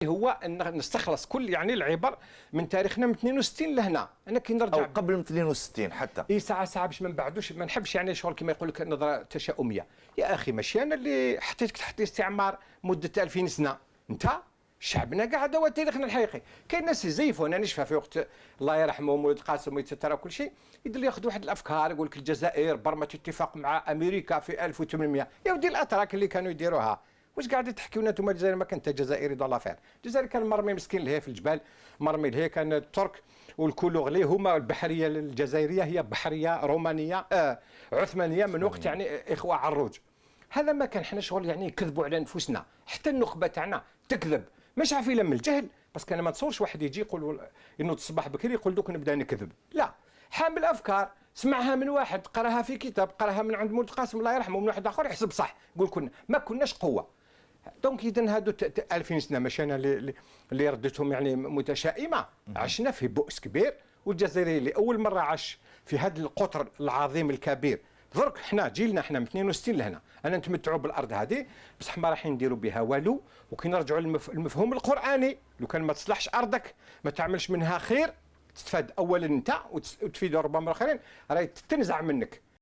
هو ان نستخلص كل يعني العبر من تاريخنا من 62 لهنا. انا كي نرجع او قبل من 62 حتى اي ساعه باش ما نبعدوش، ما نحبش يعني شغل كما يقول لك نظره تشاؤميه. يا اخي ماشي انا اللي حطيتك تحت استعمار مده 2000 سنه، انت شعبنا قاعد هو تاريخنا الحقيقي. كاين ناس يزيفوا، انا نشفى في وقت الله يرحمهم ولد قاسم ويتترى كل شيء، يدير ياخذ واحد الافكار يقول لك الجزائر برمت اتفاق مع امريكا في 1800. يا ودي الاتراك اللي كانوا يديروها واش قاعدين تحكيوا انتم الجزائر؟ ما كنت جزائري دو لافير. الجزائر كان مرمي مسكين لهي في الجبال، مرمي لهي كان الترك والكولوغلي هما البحريه الجزائريه هي بحريه رومانيه عثمانيه من وقت يعني اخوه عروج. هذا ما كان حنا شغل يعني يكذبوا على نفوسنا، حتى النخبه تاعنا تكذب مش عارفين من الجهل. بس كان ما تصورش واحد يجي يقول انه الصباح بكري يقول دوك نبدا نكذب، لا، حامل افكار سمعها من واحد قراها في كتاب، قراها من عند مولد قاسم الله يرحمه، من واحد اخر يحسب صح، يقول كنا ما كناش قوه. دونك اذا هادو 2000 سنه ماشي انا اللي ردتهم يعني متشائمه، عشنا في بؤس كبير. والجزائري اللي اول مره عاش في هذا القطر العظيم الكبير، درك حنا جيلنا حنا من 62 لهنا انا نتمتعوا بالارض هذه بصح ما راح نديروا بها والو. وكي نرجعوا للمفهوم القراني، لو كان ما تصلحش ارضك ما تعملش منها خير، تستفاد اولا انت وتفيد ربما الاخرين، راهي تنزع منك.